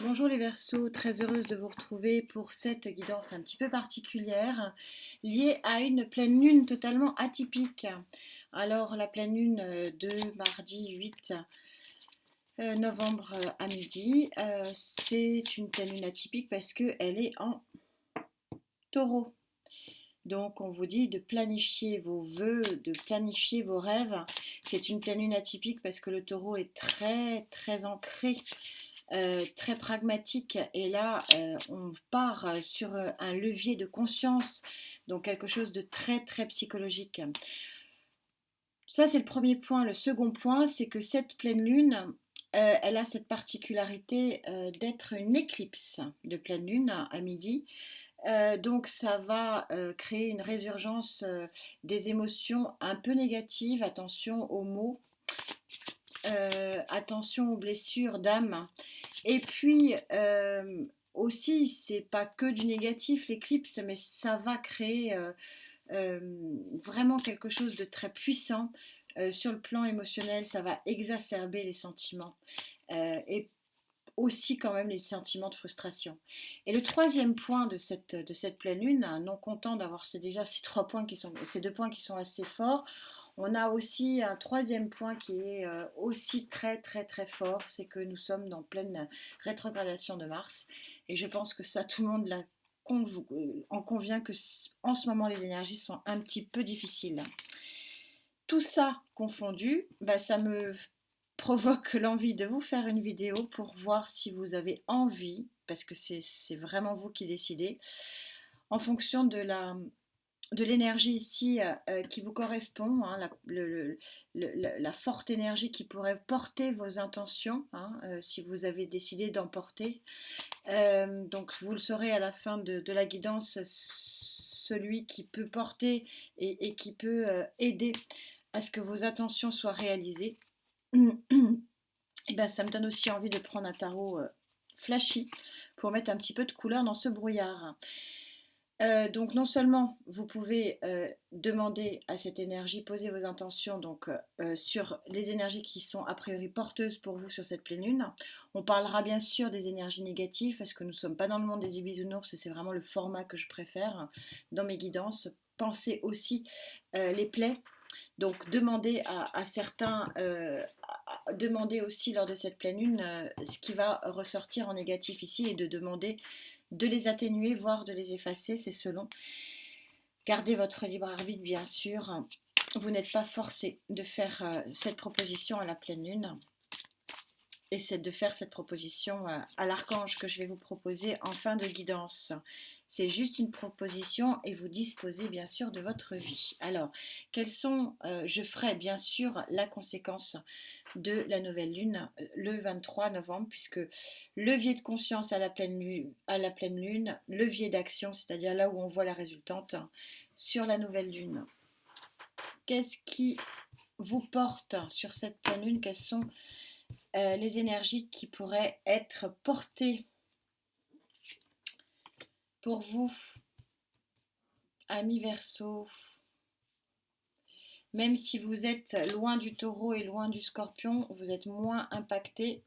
Bonjour les Verseaux, très heureuse de vous retrouver pour cette guidance un petit peu particulière liée à une pleine lune totalement atypique. Alors la pleine lune de mardi 8 novembre à midi, c'est une pleine lune atypique parce qu'elle est en taureau. Donc on vous dit de planifier vos vœux, de planifier vos rêves. C'est une pleine lune atypique parce que le taureau est très très ancré, très pragmatique. Et là, on part sur un levier de conscience, donc quelque chose de très très psychologique. Ça, c'est le premier point. Le second point, c'est que cette pleine lune, elle a cette particularité d'être une éclipse de pleine lune à midi. Donc ça va créer une résurgence des émotions un peu négatives. Attention aux mots, attention aux blessures d'âme. Et puis aussi, c'est pas que du négatif l'éclipse, mais ça va créer vraiment quelque chose de très puissant sur le plan émotionnel. Ça va exacerber les sentiments. Et aussi quand même les sentiments de frustration. Et le troisième point de cette pleine lune, non content d'avoir déjà ces deux points qui sont assez forts, on a aussi un troisième point qui est aussi très très très fort, c'est que nous sommes dans pleine rétrogradation de Mars. Et je pense que ça, tout le monde en convient que en ce moment les énergies sont un petit peu difficiles. Tout ça confondu, bah, ça me provoque l'envie de vous faire une vidéo pour voir si vous avez envie, parce que c'est vraiment vous qui décidez, en fonction de l'énergie ici qui vous correspond, hein, la forte énergie qui pourrait porter vos intentions, hein, si vous avez décidé d'en porter. Donc vous le saurez à la fin de la guidance, celui qui peut porter et qui peut aider à ce que vos intentions soient réalisées. Et ben, ça me donne aussi envie de prendre un tarot flashy pour mettre un petit peu de couleur dans ce brouillard. Donc non seulement vous pouvez demander à cette énergie, poser vos intentions donc, sur les énergies qui sont a priori porteuses pour vous sur cette pleine lune. On parlera bien sûr des énergies négatives parce que nous ne sommes pas dans le monde des bisounours et c'est vraiment le format que je préfère dans mes guidances. Pensez aussi les plaies. Donc demandez à certains, demandez aussi lors de cette pleine lune ce qui va ressortir en négatif ici et de demander de les atténuer, voire de les effacer, c'est selon. Gardez votre libre arbitre, bien sûr. Vous n'êtes pas forcé de faire cette proposition à la pleine lune. Et c'est de faire cette proposition à l'archange que je vais vous proposer en fin de guidance. C'est juste une proposition et vous disposez bien sûr de votre vie. Alors, je ferai bien sûr la conséquence de la nouvelle lune le 23 novembre, puisque levier de conscience à la pleine lune, levier d'action, c'est-à-dire là où on voit la résultante, sur la nouvelle lune. Qu'est-ce qui vous porte sur cette pleine lune? Quelles sont les énergies qui pourraient être portées pour vous, amis Verseau? Même si vous êtes loin du taureau et loin du scorpion, vous êtes moins impactés,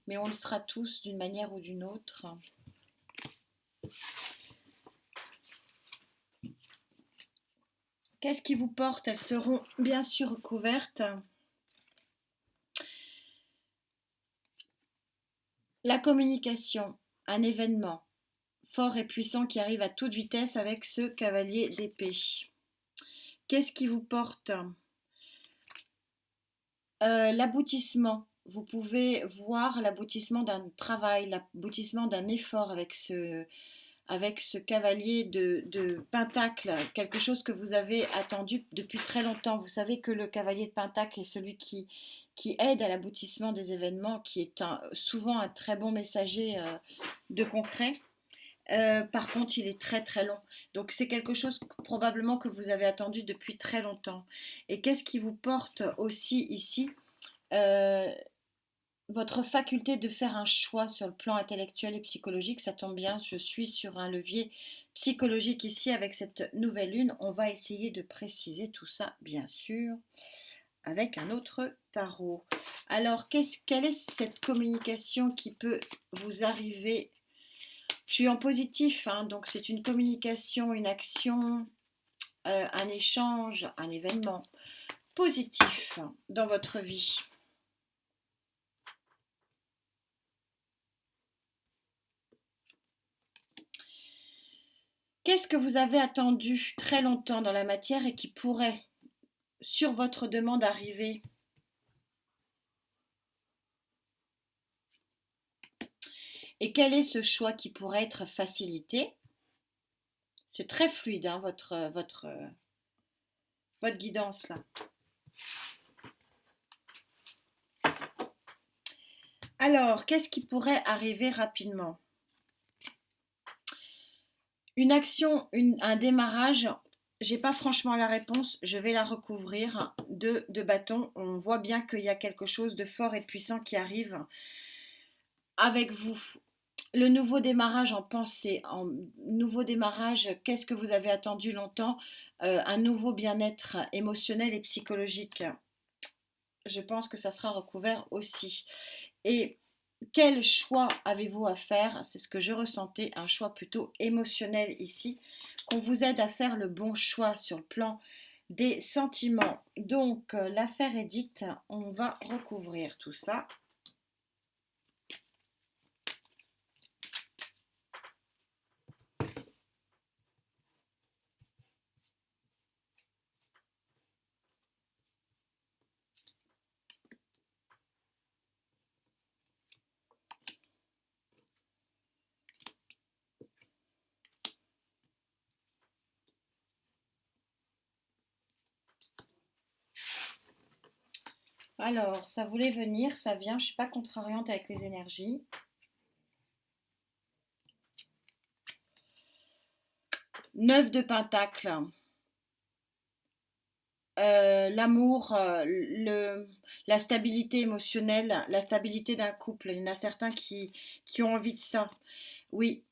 mais on le sera tous d'une manière ou d'une autre. Qu'est-ce qui vous porte? Elles seront bien sûr recouvertes. La communication, un événement fort et puissant qui arrive à toute vitesse avec ce cavalier d'épée. Qu'est-ce qui vous porte? L'aboutissement. Vous pouvez voir l'aboutissement d'un travail, l'aboutissement d'un effort avec ce cavalier de Pentacle, quelque chose que vous avez attendu depuis très longtemps. Vous savez que le cavalier de Pentacle est celui qui aide à l'aboutissement des événements, qui est souvent un très bon messager de concret. Par contre, il est très très long. Donc c'est quelque chose probablement que vous avez attendu depuis très longtemps. Et qu'est-ce qui vous porte aussi ici? Votre faculté de faire un choix sur le plan intellectuel et psychologique, ça tombe bien, je suis sur un levier psychologique ici avec cette nouvelle lune. On va essayer de préciser tout ça, bien sûr, avec un autre tarot. Alors, quelle est cette communication qui peut vous arriver? Je suis en positif, hein, donc c'est une communication, une action, un échange, un événement positif dans votre vie. Qu'est-ce que vous avez attendu très longtemps dans la matière et qui pourrait, sur votre demande, arriver? Et quel est ce choix qui pourrait être facilité? C'est très fluide, hein, votre guidance là. Alors, qu'est-ce qui pourrait arriver rapidement? Une action, un démarrage, j'ai pas franchement la réponse, je vais la recouvrir de bâtons. On voit bien qu'il y a quelque chose de fort et de puissant qui arrive avec vous. Le nouveau démarrage en pensée, en nouveau démarrage, qu'est-ce que vous avez attendu longtemps? Un nouveau bien-être émotionnel et psychologique. Je pense que ça sera recouvert aussi. Et quel choix avez-vous à faire? C'est ce que je ressentais, un choix plutôt émotionnel ici, qu'on vous aide à faire le bon choix sur le plan des sentiments. Donc, l'affaire est dite, on va recouvrir tout ça. Alors, ça voulait venir, ça vient, je ne suis pas contrariante avec les énergies. Neuf de Pentacle. L'amour, la stabilité émotionnelle, la stabilité d'un couple. Il y en a certains qui ont envie de ça. Oui,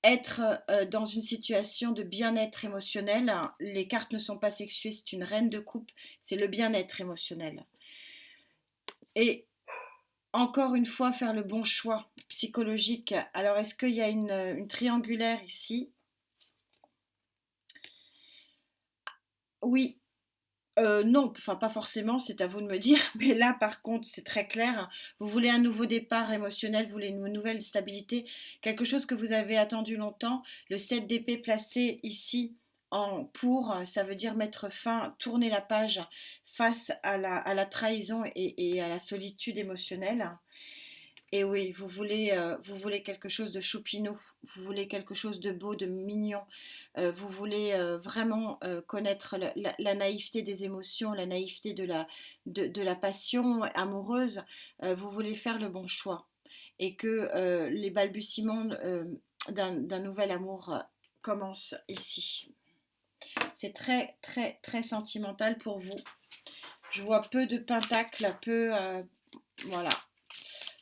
être dans une situation de bien-être émotionnel. Les cartes ne sont pas sexuées, c'est une reine de coupe, c'est le bien-être émotionnel. Et encore une fois, faire le bon choix psychologique. Alors, est-ce qu'il y a une triangulaire ici? Oui. Non, enfin pas forcément, c'est à vous de me dire, mais là par contre c'est très clair. Vous voulez un nouveau départ émotionnel, vous voulez une nouvelle stabilité, quelque chose que vous avez attendu longtemps. Le 7 d'épée placé ici ça veut dire mettre fin, tourner la page face à la trahison et à la solitude émotionnelle. Et oui, vous voulez quelque chose de choupinou, vous voulez quelque chose de beau, de mignon, vous voulez vraiment connaître la naïveté des émotions, la naïveté de la passion amoureuse, vous voulez faire le bon choix et que les balbutiements d'un nouvel amour commencent ici. C'est très, très, très sentimental pour vous. Je vois peu de pentacles, voilà.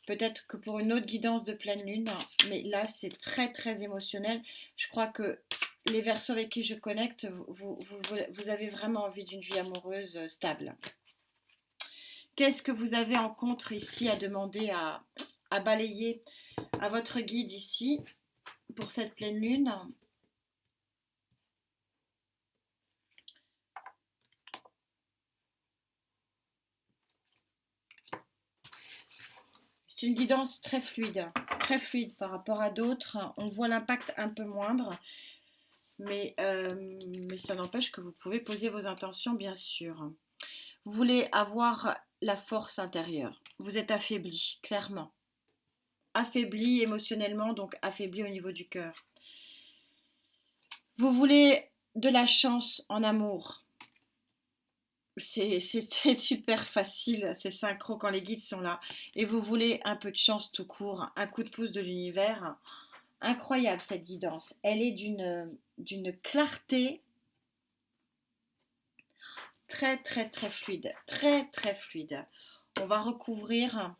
Peut-être que pour une autre guidance de pleine lune, mais là c'est très très émotionnel. Je crois que les Verseaux avec qui je connecte, vous avez vraiment envie d'une vie amoureuse stable. Qu'est-ce que vous avez en contre ici à demander à balayer à votre guide ici pour cette pleine lune? C'est une guidance très fluide par rapport à d'autres. On voit l'impact un peu moindre, mais ça n'empêche que vous pouvez poser vos intentions, bien sûr. Vous voulez avoir la force intérieure. Vous êtes affaibli, clairement. Affaibli émotionnellement, donc affaibli au niveau du cœur. Vous voulez de la chance en amour. C'est super facile, c'est synchro quand les guides sont là. Et vous voulez un peu de chance tout court, un coup de pouce de l'univers. Incroyable cette guidance. Elle est d'une clarté très très très fluide. Très très fluide. On va recouvrir.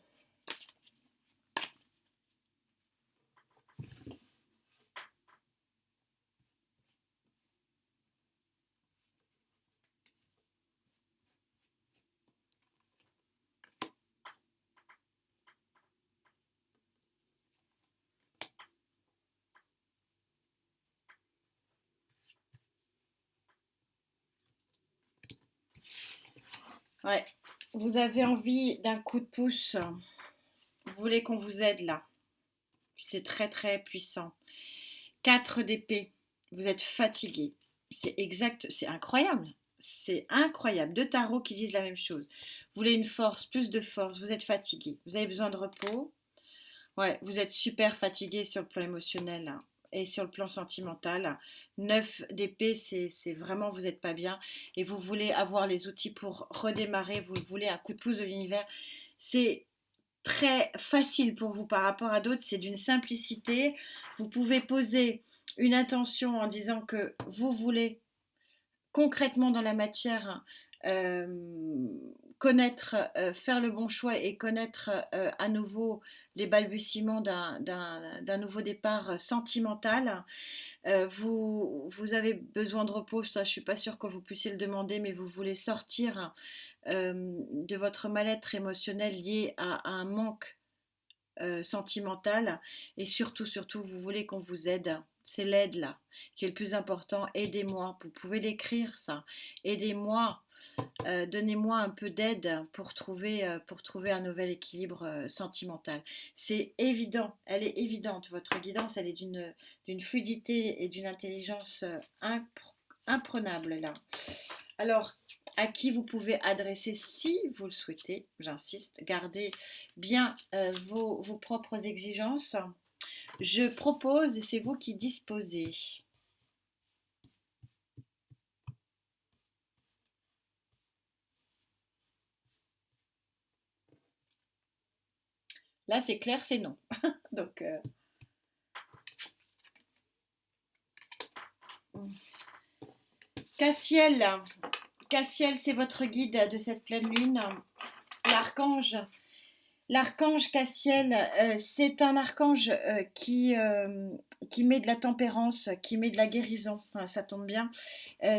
Ouais. Vous avez envie d'un coup de pouce. Vous voulez qu'on vous aide là. C'est très très puissant. 4 d'épée. Vous êtes fatigué. C'est exact, c'est incroyable. C'est incroyable. Deux tarots qui disent la même chose. Vous voulez une force, plus de force. Vous êtes fatigué. Vous avez besoin de repos. Ouais, vous êtes super fatigué sur le plan émotionnel hein, et sur le plan sentimental. 9 d'épée, c'est vraiment vous n'êtes pas bien et vous voulez avoir les outils pour redémarrer. Vous voulez un coup de pouce de l'univers. C'est très facile pour vous par rapport à d'autres, c'est d'une simplicité. Vous pouvez poser une intention en disant que vous voulez concrètement dans la matière euh, connaître, faire le bon choix et connaître à nouveau les balbutiements d'un nouveau départ sentimental. Vous avez besoin de repos, ça je ne suis pas sûre que vous puissiez le demander, mais vous voulez sortir de votre mal-être émotionnel lié à un manque sentimentale et surtout, surtout, vous voulez qu'on vous aide. C'est l'aide là qui est le plus important. Aidez-moi. Vous pouvez l'écrire ça. Aidez-moi. Donnez-moi un peu d'aide pour trouver un nouvel équilibre sentimental. C'est évident. Elle est évidente. Votre guidance, elle est d'une fluidité et d'une intelligence imprenable là. Alors, à qui vous pouvez adresser si vous le souhaitez, j'insiste, gardez bien vos propres exigences. Je propose, et c'est vous qui disposez. Là, c'est clair, c'est non. Donc, Cassiel, Cassiel, c'est votre guide de cette pleine lune. L'archange L'archange Cassiel, c'est un archange qui met de la tempérance, qui met de la guérison, enfin, ça tombe bien.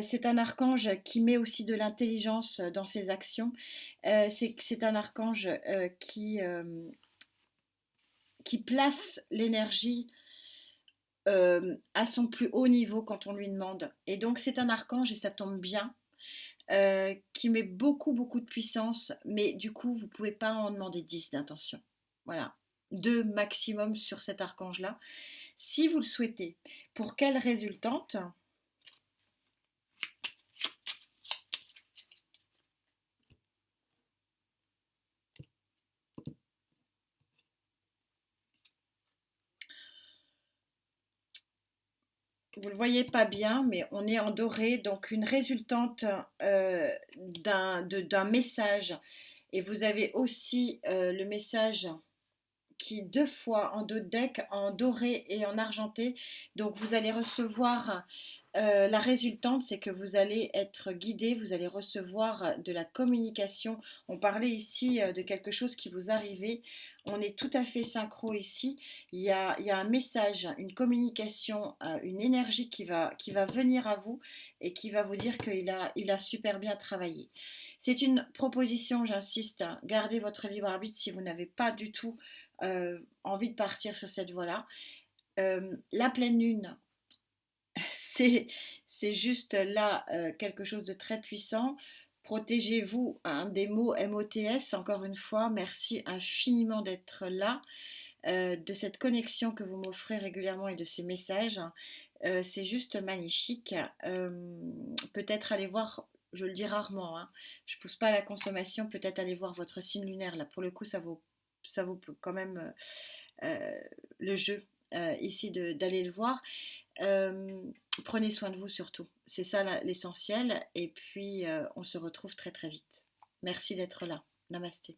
C'est un archange qui met aussi de l'intelligence dans ses actions. C'est un archange qui place l'énergie à son plus haut niveau quand on lui demande. Et donc c'est un archange, et ça tombe bien, qui met beaucoup, beaucoup de puissance, mais du coup, vous ne pouvez pas en demander 10 d'intention. Voilà, 2 maximum sur cet archange-là. Si vous le souhaitez, pour quelle résultante? Vous ne le voyez pas bien, mais on est en doré, donc une résultante d'un message. Et vous avez aussi le message qui deux fois en deux decks, en doré et en argenté. Donc vous allez recevoir la résultante, c'est que vous allez être guidé, vous allez recevoir de la communication. On parlait ici de quelque chose qui vous arrivait. On est tout à fait synchro ici. Il y a un message, une communication, une énergie qui va venir à vous et qui va vous dire il a super bien travaillé. C'est une proposition, j'insiste, hein. Gardez votre libre arbitre si vous n'avez pas du tout envie de partir sur cette voie-là. La pleine lune, c'est, c'est juste là quelque chose de très puissant. Protégez-vous, hein, des mots MOTS, encore une fois, merci infiniment d'être là, de cette connexion que vous m'offrez régulièrement et de ces messages. C'est juste magnifique. Peut-être aller voir, je le dis rarement, hein, je ne pousse pas à la consommation, peut-être aller voir votre signe lunaire. Là, pour le coup, ça vaut quand même le jeu ici d'aller le voir. Euh, Prenez soin de vous surtout. C'est ça l'essentiel. Et puis, on se retrouve très très vite. Merci d'être là. Namasté.